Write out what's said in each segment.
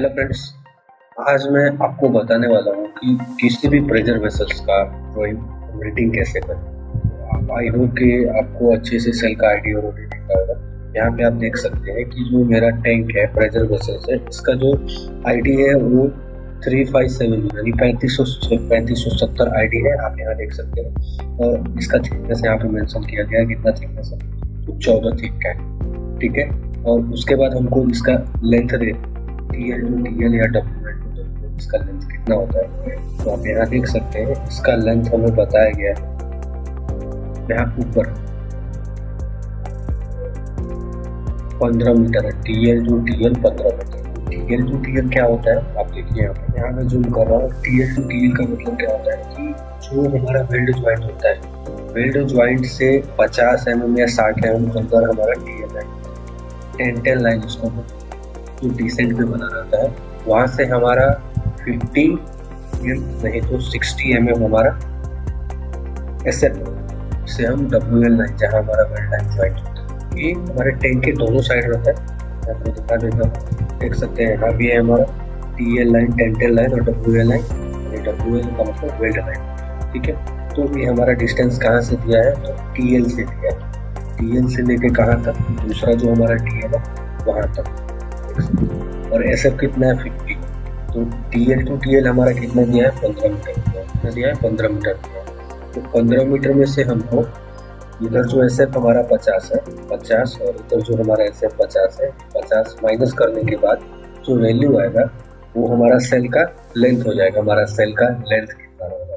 Hello friends, आज मैं आपको बताने वाला हूँ कि किसी भी प्रेशर वेसल्स का रेटिंग कैसे करें। आई होप कि आपको अच्छे से सेल का आईडी और रेटिंग का होगा। यहाँ पे आप देख सकते हैं कि जो मेरा टैंक है प्रेशर वेसल्स है, इसका जो आईडी है वो 357 यानी 3570 आईडी है। आप यहाँ देख सकते हैं और इसका थिकनेस यहाँ पे मेंशन किया गया है, कितना थिकनेस है तो 14 थिक का है, ठीक है। और उसके बाद हमको इसका लेंथ दे TL टू TL या WL टू WL इसका लेंथ कितना होता है, तो आप यहाँ देख सकते हैं इसका लेंथ हमें बताया गया है यहाँ ऊपर 15 मीटर है। TL to TL 15 metre. TL to TL क्या होता है आप देखिए यहाँ मैं जूम कर रहा हूँ। TL टू TL का मतलब क्या होता है कि जो हमारा वेल्ड ज्वाइंट होता है, वेल्ड ज्वाइंट से 50 mm या 60 mm अंदर हमारा TL है। टेंटेल लाइन उसको जो डिसेंट पे बना रहता है, वहाँ से हमारा 50 नहीं तो 60 mm हमारा SF से हम WL लाइन जहाँ हमारा वेल्ड लाइन ज्वाइंट होता है, ये हमारे टैंक के दोनों साइड रहता है। आपको दिखा देता हूँ, देख सकते हैं यहाँ भी है हमारा TL लाइन, टेंटेल लाइन और WL लाइन। WL का मतलब वेल्ड लाइन, ठीक है। तो ये हमारा डिस्टेंस कहाँ से दिया है तो TL से दिया है। TL से लेके कहाँ तक, दूसरा जो हमारा TL है वहाँ तक। और SF कितना है 50। तो TL टू TL हमारा कितना दिया है 15 मीटर कितना दिया है 15 मीटर दिया है। तो 15 मीटर में से हमको इधर जो SF हमारा 50 है 50 और इधर जो हमारा SF 50 है 50 माइनस करने के बाद जो वैल्यू आएगा वो हमारा सेल का लेंथ हो जाएगा। हमारा सेल का लेंथ कितना होगा,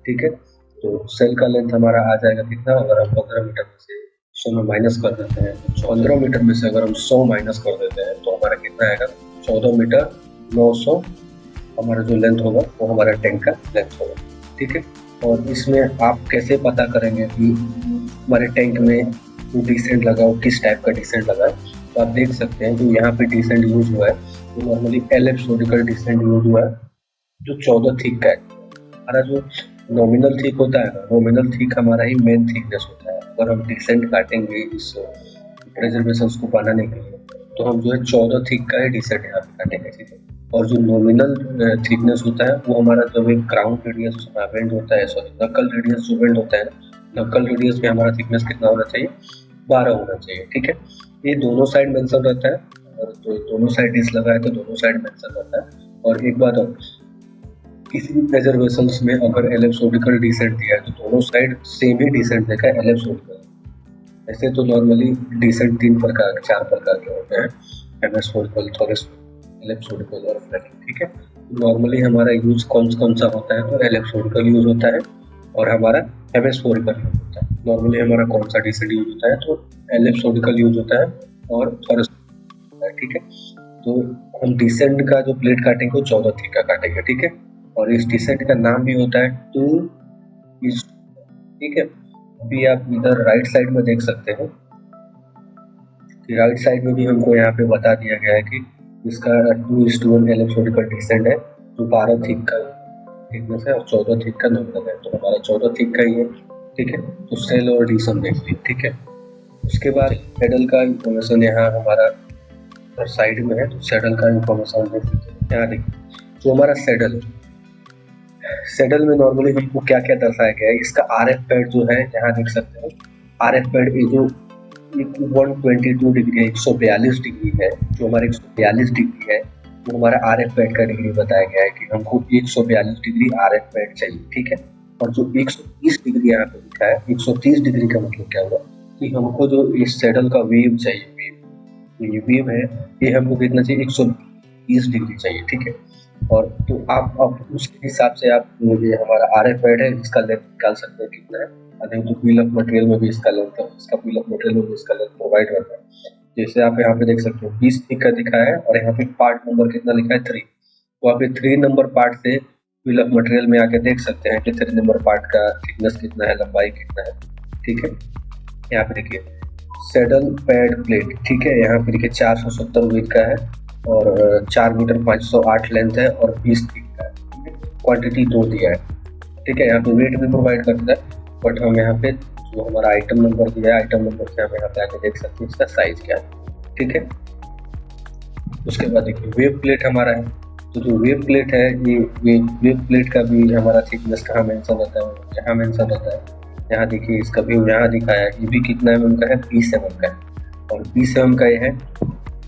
ठीक है। तो सेल का लेंथ हमारा आ जाएगा कितना, अगर हम 15 मीटर में से 100 में माइनस कर देते हैं तो 15 मीटर में से अगर हम 100 माइनस कर देते हैं तो हमारा कितना आएगा 14 मीटर 900 हमारा जो लेंथ होगा वो हमारा टैंक का लेंथ होगा, ठीक है। और इसमें आप कैसे पता करेंगे कि हमारे टैंक में जो डिसेंट लगा वो किस टाइप का डिसेंट लगा है, तो आप देख सकते हैं जो यहाँ पे डिसेंट यूज हुआ है वो नॉर्मली एलिप्सोडिकल डिसेंट यूज हुआ है जो 14 थिक का है। हमारा जो नॉमिनल थिक होता है ना, नॉमिनल थिक हमारा ही मेन थिकनेस होता है। अगर हम डिसेंट काटेंगे इस प्रेशर वेसल्स को बनाने के लिए तो हम जो है 14 थिक का ही डिसेंट यहाँ पे काटेंगे, ठीक है। और जो नॉमिनल थिकनेस होता है वो हमारा जो एक क्राउन रेडियस वेल्ड होता है, सॉरी नक्कल रेडियस जो वेल्ड होता है, नक्कल रेडियस में हमारा थिकनेस कितना होना चाहिए 12 होना चाहिए, ठीक है। ये दोनों साइड मेंशन रहता है, और जो दोनों साइड डिस लगा है तो दोनों साइड मेंशन रहता है। और एक बात और, किसी भी प्रेशर वेसल्स में अगर एलिप्सोडिकल डिसेंट दिया है तो दोनों साइड सेम ही डिसेंट देगा एलिप्सोडिकल। ऐसे तो नॉर्मली डिसेंट 4 प्रकार के होते हैं, हेमिस्फेरिकल, एलिप्सोडिकल और फ्लैटिंग, ठीक है। नॉर्मली हमारा यूज कौन सा होता है तो एलिप्सोडिकल यूज होता है और हमारा हेमिस्फेरिकल यूज होता है। नॉर्मली हमारा कौन सा डिसेंट यूज होता है तो एलिप्सोडिकल यूज होता है और थोरिस्टिकल होता है, ठीक है। तो हम डिसेंट का जो प्लेट काटेंगे वो 14 थिक का काटेंगे, ठीक है। और इस डिसेंट का नाम भी होता है 2:, ठीक है। अभी आप इधर राइट साइड में देख सकते हैं कि राइट साइड में भी हमको यहाँ पे बता दिया गया है कि इसका 2:1 एलिप्सोडिकल डिसेंट है जो 12 थिक का थिकनेस है और 14 थिक का नॉमिनल है। तो हमारा 14 थिक का ही है, ठीक है। तो सेल और डी सम देख लीजिए, ठीक है। उसके बाद सेडल का इंफॉर्मेशन यहाँ हमारा साइड में है, तो सेडल का इंफॉर्मेशन देख लीजिए। यहाँ देखिए जो हमारा सेडल में नॉर्मली हमको क्या क्या दर्शाया गया है, इसका RF पैड जो है यहाँ देख सकते हैं। RF पैड ये जो 122 डिग्री है, 142 डिग्री है, जो हमारे 142 डिग्री है वो हमारा RF पैड का डिग्री बताया गया है कि हमको 142 डिग्री RF पैड चाहिए, ठीक है। और जो 130 डिग्री यहाँ पे लिखा है, 130 डिग्री का मतलब क्या हुआ कि हमको जो इस सेडल का वेव चाहिए, ये वेव है ये हमको कितना चाहिए 120 डिग्री चाहिए, ठीक है। और तो आप उसके हिसाब से आप ये हमारा RF पैड है इसका लेंथ निकाल सकते हैं कितना है। नहीं तो बिल ऑफ मटेरियल में भी इसका लेंथ है, इसका बिल ऑफ मटेरियल में भी इसका लेंथ प्रोवाइड रहता है। जैसे आप यहाँ पे देख सकते हो 20 थिक का दिखा है और यहाँ पे पार्ट नंबर कितना लिखा है 3। तो आप ये 3 नंबर पार्ट से बिल ऑफ मटेरियल में आके देख सकते हैं कि 3 नंबर पार्ट का थिकनेस कितना है, लंबाई कितना है, ठीक है। यहाँ पे देखिए सेडल पैड प्लेट, ठीक है। यहाँ पे देखिए 470 विड्थ का है और 4 मीटर 508 लेंथ है और 20 थिक का है। क्वांटिटी 2 दिया है, ठीक है। यहाँ पे वेट भी प्रोवाइड करता है, बट हम यहाँ पे जो हमारा आइटम नंबर दिया है, आइटम नंबर से हम यहाँ पे आके देख सकते हैं इसका साइज क्या है, ठीक है। उसके बाद देखिए वेब प्लेट हमारा है, तो जो वेब प्लेट है ये वेब प्लेट का भी हमारा थिकनेस कहाँ मेंशन रहता है, यहाँ मेंशन रहता है। यहाँ देखिए इसका भी यहाँ दिखाया है, ये भी कितना mm का है, 20 mm का है, और 20 mm का ये है।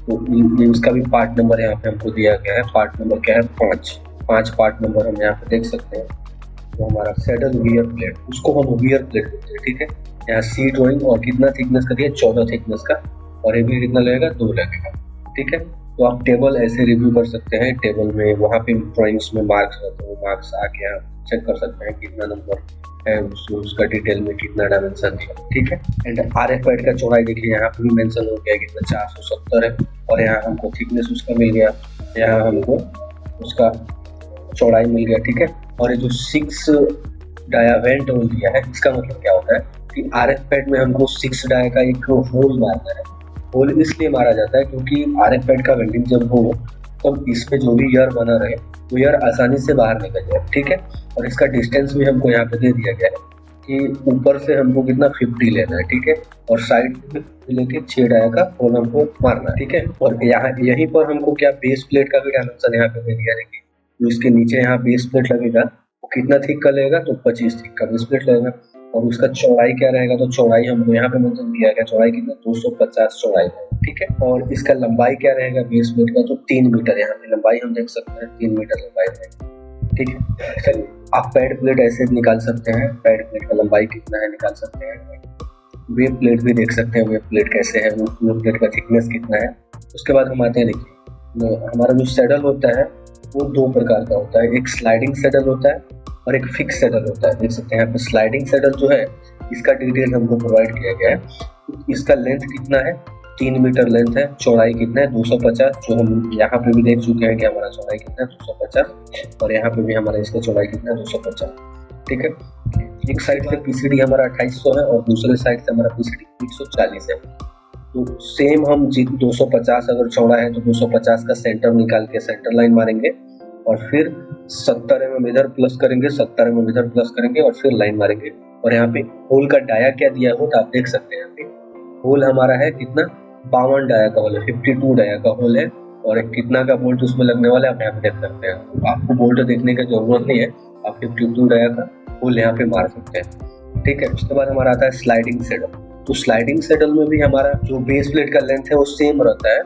तो ये उसका भी पार्ट नंबर यहाँ पे हमको दिया गया है, पार्ट नंबर क्या है 5 पार्ट नंबर हम यहाँ पे देख सकते हैं। तो हमारा सैडल वियर प्लेट, उसको हम वियर प्लेट बोलते हैं, ठीक है। यहाँ सी ड्राइंग और कितना थिकनेस का दिया, 14 थिकनेस का, और ये भी कितना लगेगा, 2 लगेगा, ठीक है। तो आप टेबल ऐसे रिव्यू कर सकते हैं, टेबल में वहाँ पे ड्राइंग्स में मार्क्स रहते हैं, मार्क्स आके आप चेक कर सकते हैं कितना नंबर है, उसका डिटेल में कितना डायमेंशन दिया, ठीक है। एंड RF पैड का चौड़ाई देखिए यहाँ पे भी मेंशन हो गया कितना 470 है, और यहाँ हमको थिकनेस उसका मिल गया, यहाँ हमको उसका चौड़ाई मिल गया, ठीक है। और ये जो 6 डाया वेंट होल दिया है, इसका मतलब क्या होता है कि RF पैड में हमको 6 डाया का एक होल मारना है। होल इसलिए मारा जाता है क्योंकि RF पैड का वेल्डिंग जब हो तब इसमें जो भी एयर बना रहे वो एयर आसानी से बाहर निकल जाए, ठीक है। और इसका डिस्टेंस भी हमको यहाँ पे दे दिया गया है कि ऊपर से हमको कितना 50 लेना है, ठीक है, और साइड लेके 6 डाया का होल हमको मारना है, ठीक है। और यहाँ यहीं पर हमको क्या बेस प्लेट का भी डायमेंशन यहाँ पे दे दिया है, तो इसके नीचे यहाँ बेस प्लेट लगेगा, वो कितना थिक का लगेगा, तो 25 थिक का बेस प्लेट लगेगा। और उसका चौड़ाई क्या रहेगा, तो चौड़ाई हमको यहाँ पे मेंशन दिया गया, चौड़ाई कितना 250 चौड़ाई है, ठीक है। और इसका लंबाई क्या रहेगा बेस प्लेट का, तो 3 मीटर, यहाँ पे लंबाई हम देख सकते हैं 3 मीटर लंबाई है, ठीक है। चलिए आप पैड प्लेट ऐसे निकाल सकते हैं, पैड प्लेट का लंबाई कितना है निकाल सकते हैं। वेब प्लेट भी देख सकते हैं, वेब प्लेट कैसे है, वेब प्लेट का थिकनेस कितना है। उसके बाद हम आते हैं, देखिए हमारा जो सैडल होता है वो 2 प्रकार का होता है, एक स्लाइडिंग सैडल होता है और एक फिक्स सैडल होता है। देख सकते हैं यहाँ पे स्लाइडिंग सैडल जो है इसका डिटेल हमको प्रोवाइड किया गया है। इसका लेंथ कितना है, 3 मीटर लेंथ है, चौड़ाई कितना है 250, जो हम यहाँ पे भी देख चुके हैं कि हमारा चौड़ाई कितना है 250, और यहाँ पे भी हमारा इसका चौड़ाई कितना है 250, ठीक है। एक साइड से PCD हमारा 2800 है और दूसरे साइड से हमारा PCD 140 है। तो सेम हम 250 अगर चौड़ा है तो 250 का सेंटर निकाल के सेंटर लाइन मारेंगे, और फिर 70 mm इधर प्लस करेंगे, 70 mm इधर प्लस करेंगे, और फिर लाइन मारेंगे। और यहाँ पे होल का डाया क्या दिया हो तो आप देख सकते हैं, यहाँ पे होल हमारा है कितना 52 डाया का होल है, 52 डाया का होल है, और कितना का बोल्ट उसमें लगने वाला है आप यहाँ पे देख सकते हैं। तो आपको बोल्ट देखने की जरूरत नहीं है, आप 52 डाया का होल यहाँ पे मार सकते हैं, ठीक है। उसके बाद हमारा आता है स्लाइडिंग सैडल। तो स्लाइडिंग सैडल में भी हमारा जो बेस प्लेट का लेंथ है वो सेम रहता है,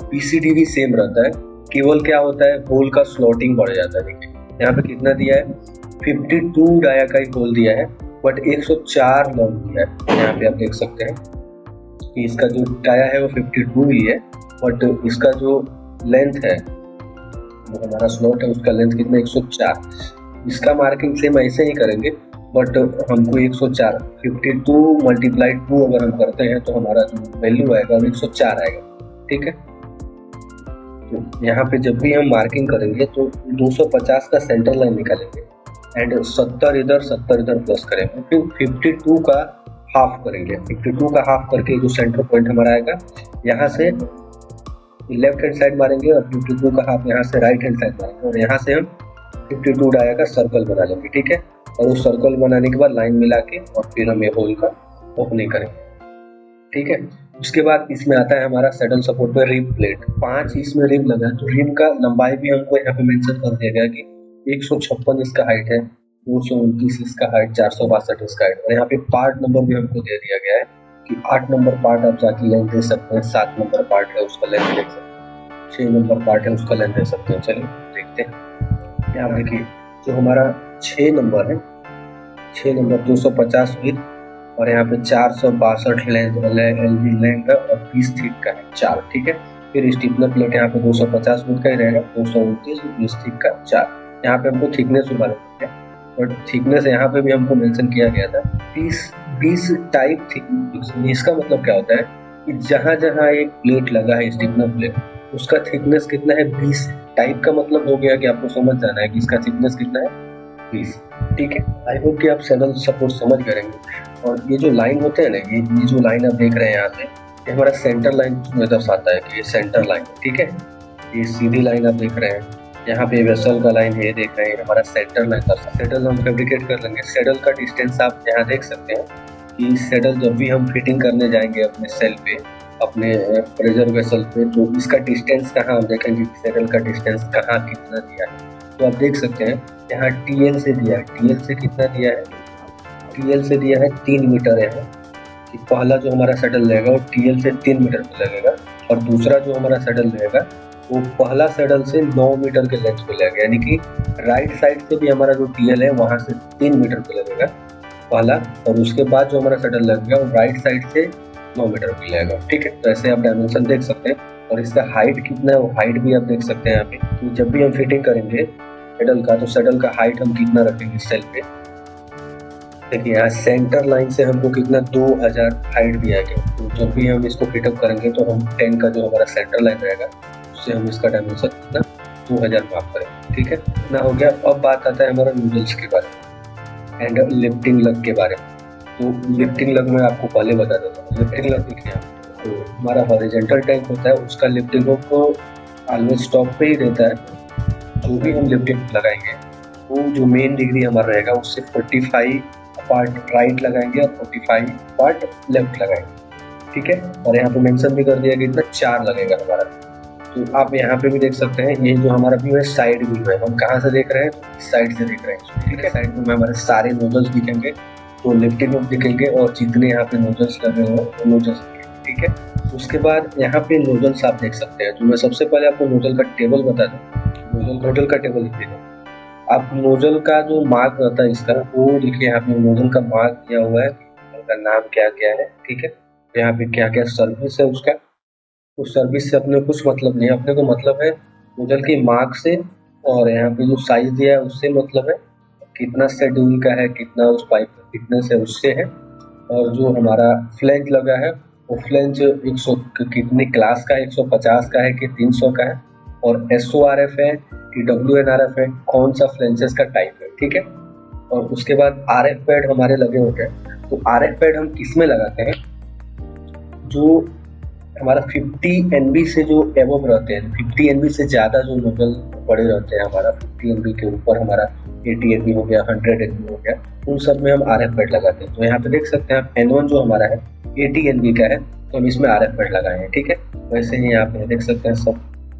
PCD भी सेम रहता है, केवल क्या होता है होल का स्लॉटिंग बढ़ जाता है। देखिए यहाँ पे कितना दिया है, 52 डाया का ही होल दिया है, बट 104 लॉन्ग दिया है। यहाँ पे आप देख सकते हैं कि इसका जो डाया है वो 52 ही है, बट इसका जो लेंथ है वो हमारा स्लॉट है उसका लेंथ कितना 104। इसका मार्किंग सेम ऐसे ही करेंगे, बट हमको 104 52 मल्टीप्लाइड 2 अगर हम करते हैं तो हमारा जो वैल्यू आएगा वो 104 आएगा, ठीक है। तो यहाँ पे जब भी हम मार्किंग करेंगे तो 250 का सेंटर लाइन निकालेंगे एंड 70 इधर 70 इधर प्लस करेंगे, फिर 52 का हाफ करेंगे, 52 का हाफ करके जो सेंटर पॉइंट हमारा आएगा यहाँ से लेफ्ट हैंड साइड मारेंगे, और 52 का हाफ यहाँ से राइट हैंड साइड मारेंगे, और यहाँ से हम 52 डाया का सर्कल बना लेंगे, ठीक है। और उस सर्कल बनाने के बाद लाइन मिला के और फिर हम ये होल का ओपनिंग करेंगे, ठीक है। उसके बाद इसमें आता है हमारा सैडल सपोर्ट में रिब प्लेट, 5 इसमें रिब लगा है। तो रिब का लंबाई भी हमको यहाँ पे मेंशन कर दिया गया कि 156 इसका हाइट है, 229 इसका हाइट, 462 इसका हाइट, और यहाँ पे पार्ट नंबर भी हमको दे दिया गया है कि 8 नंबर पार्ट आप जाके लेंथ दे सकते हैं, 7 नंबर पार्ट है उसका लेंथ दे सकते हैं, 6 नंबर पार्ट है उसका लेंथ दे सकते हैं। चलिए देखते हैं। यहाँ देखिए जो हमारा 6 नंबर है, 6 नंबर 250 विड्थ, और यहाँ पे 462 लेंथ है और 20 थिक का है 4, ठीक है। फिर स्टिफनर प्लेट यहाँ पे 250 विड्थ का ही रहेगा, 229 20 थिक का 4। यहाँ पे हमको थिकनेस उठा लेते हैं, और थिकनेस यहाँ पे भी हमको मेंशन किया गया था 20 टाइप थिकनेस। इसका मतलब क्या होता है कि जहाँ जहाँ एक प्लेट लगा है स्टिफनर प्लेट उसका थिकनेस कितना है 20। टाइप का मतलब हो गया कि आपको समझ जाना है कि इसका थिकनेस कितना है 20, ठीक है। आई होप कि आप सैडल सपोर्ट समझ करेंगे। और ये जो लाइन होते हैं ना, ये जो लाइन आप देख रहे हैं यहाँ से, ये हमारा सेंटर लाइन दर्शाता है कि ये सेंटर लाइन, ठीक है। ये सीधी लाइन आप देख रहे हैं, यहाँ पे वेसल का लाइन ये देख रहे हैं, हमारा सेंटर लाइन दर्शाता है। सैडल हम फैब्रिकेट कर लेंगे। सैडल का डिस्टेंस आप यहाँ देख सकते हैं कि सैडल जब भी हम फिटिंग करने जाएंगे अपने सेल पे अपने प्रेशर वेसल पे, तो इसका डिस्टेंस कहाँ हम देखेंगे, सेटल का डिस्टेंस कहाँ कितना दिया है। तो आप देख सकते हैं यहाँ TL से दिया है, TL से कितना दिया है, TL से दिया है 3 मीटर है कि पहला जो हमारा शटल रहेगा वो TL से 3 मीटर पे लगेगा, और दूसरा जो हमारा शटल रहेगा वो पहला शटल से 9 मीटर के लेंथ पे लगेगा, यानी कि राइट साइड से भी हमारा जो TL है वहाँ से 3 मीटर पे लगेगा पहला, और उसके बाद जो हमारा शटल लगेगा वो राइट साइड से 9 मीटर पे लगेगा। ठीक है, तो ऐसे आप डायमेंशन देख सकते हैं, और इसका हाइट कितना है वो हाइट भी आप देख सकते हैं यहाँ पे। तो जब भी हम फिटिंग करेंगे शटल का, तो शटल का हाइट हम कितना रखेंगे सेल पे, देखिए यहाँ सेंटर लाइन से हमको कितना 2000 हाइट दिया गया। तो जब भी हम इसको फिटअप करेंगे तो हम 10 का जो हमारा सेंटर लाइन रहेगा उससे हम इसका डायमेंशन कितना 2000 मार्क करेंगे। ठीक है, इतना हो गया। अब बात आता है हमारा नूडल्स के बारे में एंड लिफ्टिंग लग के बारे में। तो लिफ्टिंग लग में आपको पहले बता देता हूँ। लिफ्टिंग लग देखिए आप, तो हमारा हॉरिजॉन्टल टैंक होता है, उसका लिफ्टिंग लग को ऑलवेज टॉप पे ही रहता है। जो भी हम लिफ्टिंग लगाएंगे वो जो मेन डिग्री हमारा रहेगा उससे 45 पार्ट राइट लगाएंगे और 45 पार्ट लेफ्ट लगाएंगे। ठीक है, और यहाँ पे मेंशन भी कर दिया कि इतना 4 लगेगा हमारा। तो आप यहाँ पे भी देख सकते हैं, ये जो हमारा व्यू है साइड व्यू है, हम कहाँ से देख रहे हैं, इस साइड से देख रहे हैं। ठीक है, साइड व्यू में हमारे सारे नोजल्स दिखेंगे, तो लिफ्टिंग लुक दिखेंगे, और जितने यहाँ पे नोजल्स लगे हुए हैं वो नोजल्स दिखेंगे। ठीक है, उसके बाद यहाँ पे नोजल्स आप देख सकते हैं। तो मैं सबसे पहले आपको नोजल का टेबल बता दूँ। नोजल का टेबल लिख देना आप। नोजल का जो मार्क रहता है इसका, वो देखिए यहाँ पे नोजल का मार्क किया हुआ है, उसका नाम क्या क्या है। ठीक है, तो यहाँ पे क्या क्या सर्विस है उसका, उस सर्विस से अपने कुछ मतलब नहीं है, अपने को मतलब है नोजल की मार्क से, और यहाँ पे जो साइज दिया है उससे मतलब है, कितना शेड्यूल का है, कितना उस पाइप का थिकनेस है उससे है, और जो हमारा फ्लेंज लगा है वो फ्लेंज 100 कितने क्लास का है, 150 का है कि 300 का है, और SORF है कि WNRF है, कौन सा फ्लेंसेस का टाइप है। ठीक है, और उसके बाद RF पैड हमारे लगे होते हैं। तो RF पैड हम किस में लगाते हैं, जो हमारा 50 NB से जो एवब रहते हैं, 50 NB से ज़्यादा जो नोजल बड़े रहते हैं, हमारा 50 NB के ऊपर हमारा 80 NB हो गया, 100 NB हो गया, उन सब में हम RF पैड लगाते हैं। तो यहाँ पे देख सकते हैं आप N1 जो हमारा है 80 NB का है, तो हम इसमें RF पैड लगाए हैं। ठीक है, वैसे ही यहाँ पे देख सकते हैं सब,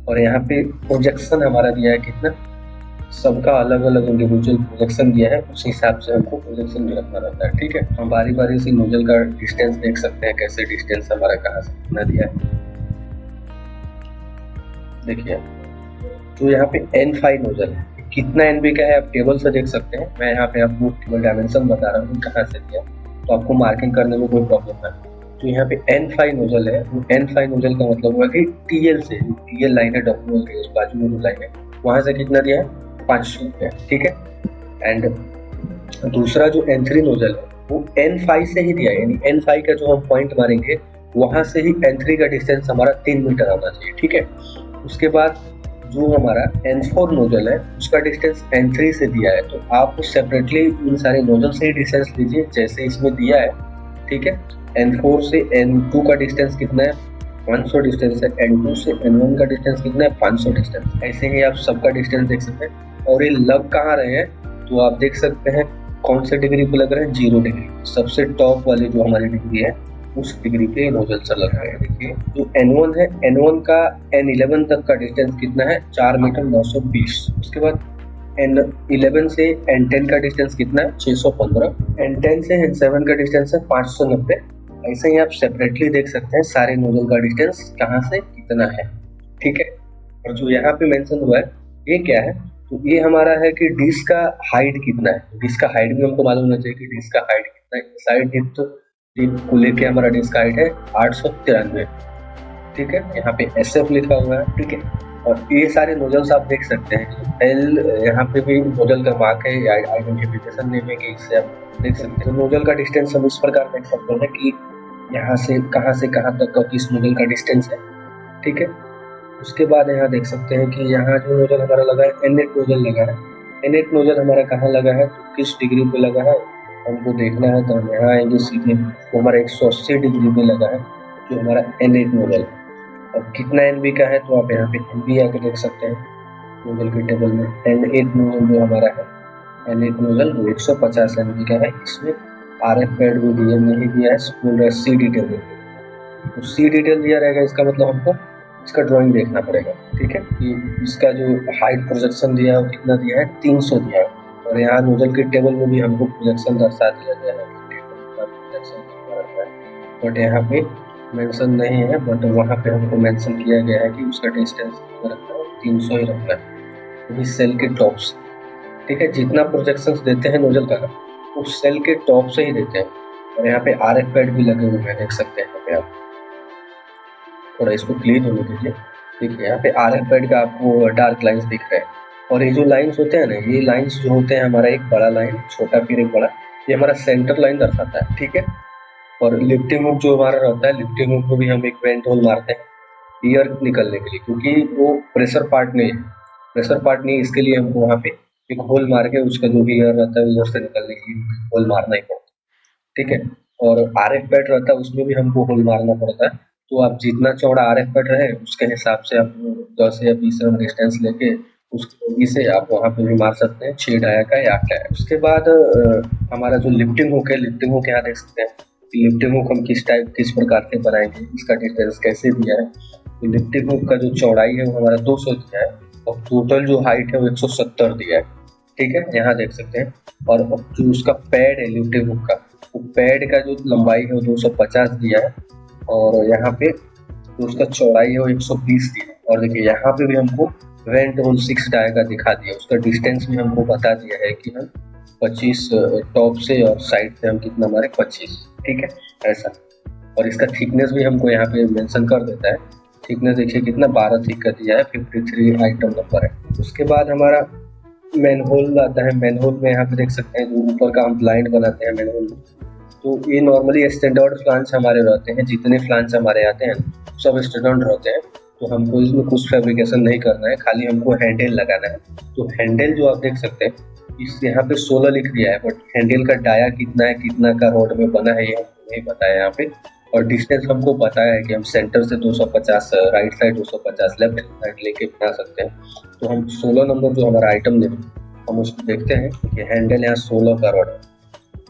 और यहाँ पे प्रोजेक्शन हमारा दिया है कितना, सबका अलग अलग इंडिविजुअल प्रोजेक्शन दिया है, उस हिसाब से हमको प्रोजेक्शन भी रखना रहता है। ठीक है, हम बारी बारी से नोजल का डिस्टेंस देख सकते हैं, कैसे डिस्टेंस हमारा कहाँ से कितना दिया है। देखिए, तो यहाँ पे N5 नोजल है, कितना NB का है आप टेबल से देख सकते हैं। मैं यहाँ पे आपको टेबल डायमेंशन बता रहा हूँ कहाँ से दिया, तो आपको मार्किंग करने में कोई प्रॉब्लम ना। तो यहाँ पे N5 नोजल है, वो N5 नोजल का मतलब हुआ कि TL से, TL लाइन है WL के उस बाजू में जो लाइन है वहाँ से कितना दिया है 500 है। ठीक है, एंड दूसरा जो N3 नोजल है वो N5 से ही दिया है, यानी N5 का जो हम पॉइंट मारेंगे वहाँ से ही N3 का डिस्टेंस हमारा 3 मीटर आना चाहिए। ठीक है, उसके बाद जो हमारा N4 नोजल है उसका डिस्टेंस N3 से दिया है, तो आप सेपरेटली इन सारे नोजल से ही डिस्टेंस लीजिए जैसे इसमें दिया है। ठीक है, N4 से N2 का डिस्टेंस कितना है 500 डिस्टेंस है, N2 से N1 का डिस्टेंस कितना है 500 डिस्टेंस। ऐसे ही आप सबका डिस्टेंस देख सकते हैं। और ये लग कहाँ रहे हैं, तो आप देख सकते हैं कौन से डिग्री पे लग रहे हैं, 0 डिग्री, सबसे टॉप वाली जो हमारी डिग्री है उस डिग्री पे नोजल चल रहा है। देखिए जो N1 है, N1 का N11 तक का डिस्टेंस कितना है 4 मीटर 920। उसके बाद N11 से N10 का डिस्टेंस कितना है 615, N10 से N7 का डिस्टेंस है 590। ऐसे ही आप सेपरेटली देख सकते हैं सारे नोजल का डिस्टेंस कहाँ से कितना है। ठीक है, और जो यहाँ पे मेंशन हुआ है ये क्या है, तो ये हमारा है कि डिस्क का हाइट कितना है। डिस्क का हाइट भी हमको मालूम होना चाहिए कि डिस्क का हाइट कितना है। साइड डिप्थ को लेके हमारा डिस्क का हाइट है 893। ठीक है, यहाँ पे SF लिखा हुआ है। ठीक है, और ये सारे नोजल्स आप देख सकते हैं, L यहाँ पे भी नोजल का मार्क है, आइडेंटिफिकेशन नेम है कि इससे आप देख सकते हैं। नोजल का डिस्टेंस हम इस प्रकार देख सकते हैं कि यहाँ से कहाँ तक का किस नोजल का डिस्टेंस है। ठीक है, उसके बाद यहाँ देख सकते हैं कि यहाँ जो नोजल हमारा लगा है N8 नोजल लगा है। N8 नोजल हमारा कहाँ लगा है, तो किस डिग्री पे लगा है हमको देखना है, तो हम यहाँ आएंगे सीधे, वो हमारा 180 डिग्री पे लगा है जो हमारा N8 नोजल है। अब कितना NB का है, तो आप यहाँ पे NB आके देख सकते हैं नोजल के टेबल में। N8 नोजल जो हमारा है, N8 नोजल 150 NB का है। इसमें RF पैड भी दिया नहीं दिया है, फुल CD टेबल। तो सी डिटेल दिया रहेगा, इसका मतलब हमको इसका ड्राइंग देखना पड़ेगा, ठीक है। कि इसका जो हाइट प्रोजेक्शन दिया है वो कितना दिया है, 300 दिया है। और यहाँ नोजल के टेबल में भी हमको प्रोजेक्शन दर्शा दिया गया है, बट यहाँ पे मेंशन नहीं है, बट वहाँ पे हमको मेंशन किया गया है कि उसका डिस्टेंस रखना है 300 ही रखना है। इस सेल के टॉप से, ठीक है, जितना प्रोजेक्शंस देते हैं नोजल का उस सेल के टॉप से ही देते हैं। और यहाँ पे RF पैड भी लगे हुए हैं, देख सकते हैं यहाँ पे आप। थोड़ा इसको क्लीन होने दीजिए। देखिए यहाँ पे RF पैड का आपको डार्क लाइंस दिख रहे हैं। और ये जो लाइंस होते हैं ना, ये लाइंस जो होते हैं, हमारा एक बड़ा लाइन, छोटा फिर एक बड़ा, ये हमारा सेंटर लाइन दर्शाता है, ठीक है। और लिफ्टिंग हुक जो हमारा रहता है, लिफ्टिंग हुक को भी हम एक वेंट होल मारते हैं एयर निकलने के लिए, क्योंकि वो प्रेशर पार्ट नहीं है, प्रेशर पार्ट नहीं, इसके लिए हमको वहाँ पे एक होल मार के उसका जो भी एयर रहता है उधर से निकलने के लिए होल मारना ही पड़ता है, ठीक है। और RF पैड रहता है, उसमें भी हमको होल मारना पड़ता है। तो आप जितना चौड़ा RF पैड रहे उसके हिसाब से आप 10 या 20 डिस्टेंस लेके उसकी से आप वहाँ पे भी मार सकते हैं, 6 डाया का या 8 डाया। उसके बाद हमारा जो लिफ्टिंग हुक है, लिफ्टिंग हुक यहाँ देख सकते हैं। लिफ्टिंग हुक हम किस प्रकार से बनाएंगे, इसका डिस्टेंस कैसे दिया है। तो लिफ्टिंग हुक का जो चौड़ाई है वो हमारा 200 दिया है और टोटल जो हाइट है वो 170 दिया है, ठीक है, यहाँ देख सकते हैं। और जो उसका पैड है लिफ्टिंग हुक का, वो पैड का जो लंबाई है वो 250 दिया है और यहाँ पे जो उसका चौड़ाई है वो 120 दिया है। और देखिए यहाँ पे भी हमको वेंट होल 6 डाया का दिखा दिया, उसका डिस्टेंस भी हमको बता दिया है कि हम 25 टॉप से और साइड से हम कितना मारे, 25, ठीक है, ऐसा। और इसका थिकनेस भी हमको यहाँ पे मेंशन कर देता है। थिकनेस देखिए कितना 12 थिक का दिया है, 53 आइटम नंबर है। उसके बाद हमारा मैनहोल आता है। मैनहोल में यहाँ पे देख सकते हैं जो ऊपर का हम ब्लाइंड बनाते हैं मैनहोल में, तो ये नॉर्मली स्टैंडर्ड फ्लांच हमारे रहते हैं, जितने फ्लांच हमारे आते हैं सब स्टैंडर्ड रहते हैं। तो हमको इसमें कुछ फैब्रिकेशन नहीं करना है, खाली हमको हैंडल लगाना है। तो हैंडल जो आप देख सकते हैं, इस यहाँ पे 16 लिख दिया है, बट हैंडल का डाया कितना है, कितना का रोड में बना है, ये हमको नहीं पता है यहाँ पे। और डिस्टेंस हमको बताया है कि हम सेंटर से 250 राइट साइड, 250 लेफ्ट साइड लेके बना सकते हैं। तो हम 16 नंबर जो हमारा आइटम दे हम उसको देखते हैं कि हैंडल यहाँ 16 का रोड है,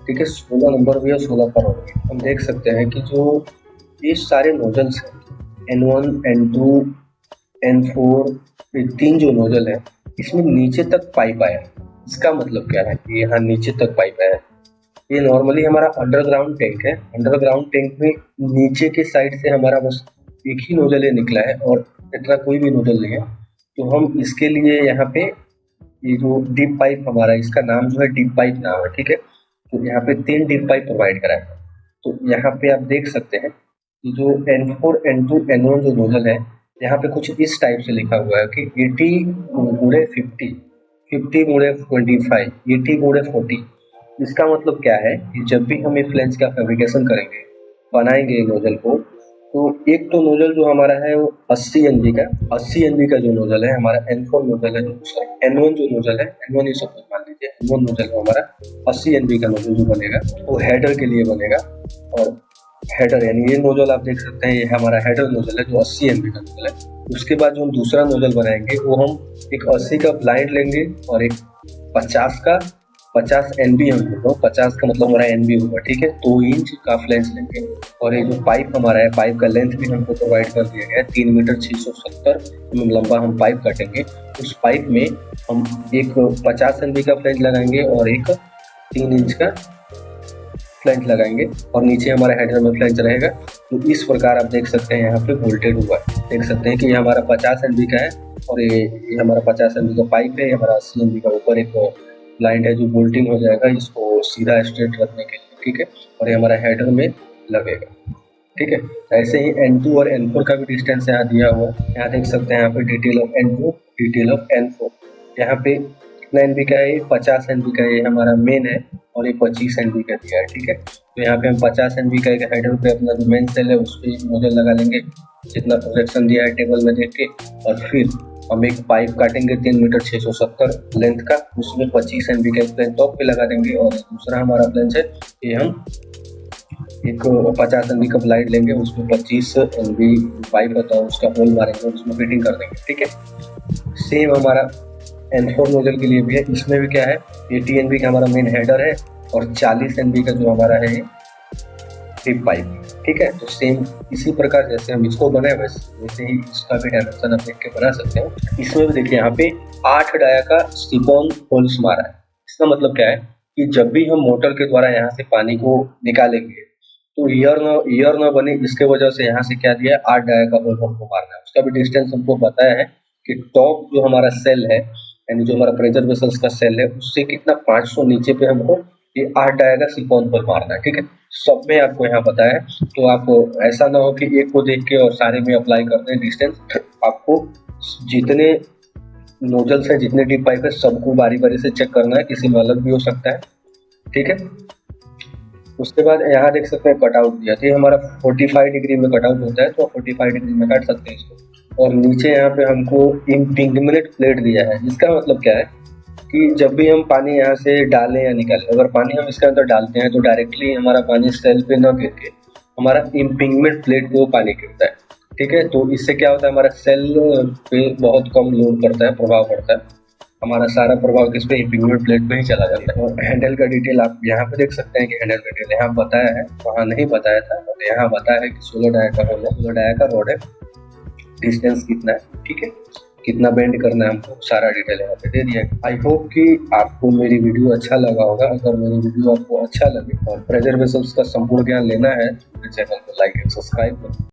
ठीक है, 16 नंबर भी है, 16 का रोड है। हम देख सकते हैं कि जो ये सारे नोजल्स हैं, N1, N2, N4, ये 3 जो नोजल है, इसमें नीचे तक पाइप आया है। इसका मतलब क्या है कि यहाँ नीचे तक पाइप आया है। ये नॉर्मली हमारा अंडरग्राउंड टैंक है। अंडरग्राउंड टैंक में नीचे के साइड से हमारा बस एक ही नोजल है निकला है और एक्स्ट्रा कोई भी नोजल नहीं है। तो हम इसके लिए यहाँ पे ये जो डीप पाइप हमारा, इसका नाम जो है डीप पाइप नाम है, ठीक है। तो यहाँ पे 3 डीप पाइप प्रोवाइड करा है। तो यहाँ पे आप देख सकते हैं कि जो N4, N2, N1 जो नोजल है, यहाँ पे कुछ इस टाइप से लिखा हुआ है कि 80/50, 50/25, 80/40। इसका मतलब क्या है कि जब भी हम एक फ्लैंज का फैब्रिकेशन करेंगे, बनाएंगे नोजल को, तो एक तो नोजल जो हमारा है वो 80 NB का जो नोजल है हमारा, N4 नोजल है, N1 जो नोजल है, N1 ये सब कुछ मान लीजिए, N1 नोजल हमारा 80 NB का नोजल जो बनेगा वो हेडर के लिए बनेगा। और हेडर यानी ये नोजल आप देख सकते हैं, ये हमारा हेडर नोजल है जो 80 NB का नोजल है। उसके बाद जो हम दूसरा नोजल बनाएंगे वो हम एक 80 का ब्लाइंड लेंगे और एक 50 NB हम लेंगे। 50 का मतलब हमारा NB होगा, ठीक है, 2 इंच का फ्लैंज लेंगे। और ये जो पाइप हमारा है, पाइप का लेंथ भी हमको प्रोवाइड कर दिया गया है, 3 मीटर 670 लंबा हम पाइप काटेंगे। उस पाइप में हम एक 50 NB का फ्लैंज लगाएंगे और एक 3 इंच का फ्लैंज लगाएंगे और नीचे हमारा हेडर में फ्लैंज रहेगा। तो इस प्रकार आप देख सकते हैं यहाँ पे बोल्टेड हुआ है। देख सकते हैं कि ये हमारा 50 NB का है और ये हमारा 50 NB का पाइप है, ये हमारा 80 NB का ऊपर एक लाइन है जो बोल्टिंग हो जाएगा इसको सीधा स्ट्रेट रखने के लिए, ठीक है। और ये हमारा हेडर में लगेगा, ठीक है। ऐसे ही N2 और N4 का भी डिस्टेंस यहाँ दिया हुआ है। यहाँ देख सकते हैं यहाँ पे detail of N2, detail of N4। यहाँ पे कितना NB का है, 50 NB का ये हमारा मेन है और ये 25 NB का दिया है, ठीक है। तो यहाँ पे हम 50 NB का एक हेडर पे अपना जो मेन सेल है उस पर नोजल लगा लेंगे जितना प्रोजेक्शन दिया है टेबल में देख के। और फिर हम एक पाइप काटेंगे 3 मीटर 670 लेंथ का, उसमें 25 NB का एक प्लेन टॉप पे लगा देंगे। और दूसरा हमारा प्लेन है ये हम एक 50 NB का ब्लाइंड लेंगे, उसमें 25 NB पाइप होता है उसका होल मारेंगे और उसमें फिटिंग कर देंगे, ठीक है। सेम हमारा N4 नोजल के लिए भी है। इसमें भी क्या है, 80 NB का हमारा मेन हेडर है और 40 NB का जो हमारा है टिप पाइप, ठीक है। तो सेम इसी प्रकार जैसे हम इसको बनाए वैसे ही इसका भी डायमेंशन आप देख के बना सकते हो। इसमें भी देखिए यहाँ पे 8 डाया का सिलिकॉन होल्स मारा है। इसका मतलब क्या है कि जब भी हम मोटर के द्वारा यहाँ से पानी को निकालेंगे तो ईयर न बने, इसके वजह से यहाँ से क्या दिया है 8 डाया का होल हमको मारना है। उसका भी डिस्टेंस हमको बताया है कि टॉप जो हमारा सेल है यानी जो हमारा प्रेशर वेसल्स का सेल है उससे कितना 500 नीचे पे हमको ये 8 डाया का सिलिकॉन होल मारना है, ठीक है। सब में आपको यहाँ पता है, तो आप ऐसा ना हो कि एक को देख के और सारे में अप्लाई कर दें डिस्टेंस। आपको जितने नोजल्स है, जितने टिप पाइप है, सबको बारी बारी से चेक करना है, किसी में अलग भी हो सकता है, ठीक है। उसके बाद यहाँ देख सकते हैं कटआउट दिया, तो ये हमारा 45 डिग्री में कटआउट होता है, तो 45 डिग्री में काट सकते हैं इसको। और नीचे यहाँ पे हमको इम्पिंगमेंट प्लेट दिया है, जिसका मतलब क्या है कि जब भी हम पानी यहाँ से डालें या निकालें, अगर पानी हम इसके अंदर डालते हैं तो डायरेक्टली हमारा पानी सेल पे न गिर के हमारा इम्पिंगमेंट प्लेट पे वो पानी गिरता है, ठीक है। तो इससे क्या होता है, हमारा सेल पे बहुत कम लोड पड़ता है, प्रभाव पड़ता है, हमारा सारा प्रभाव किस पे इम्पिंगमेंट प्लेट पे ही चला जाता है। और हैंडल का डिटेल आप यहाँ पे देख सकते हैं कि हैंडल का डिटेल यहाँ बताया है, वहाँ नहीं बताया था, तो यहाँ बताया है कि 16 डाया का रोड है, 16 डाया का रोड है, डिस्टेंस कितना है, ठीक है, कितना बेंड करना है हमको, सारा डिटेल यहाँ पे दे दिया है। आई होप कि आपको मेरी वीडियो अच्छा लगा होगा। अगर मेरी वीडियो आपको अच्छा लगे और प्रेशर वेसल्स का संपूर्ण ज्ञान लेना है तो मेरे चैनल को लाइक एंड सब्सक्राइब करें।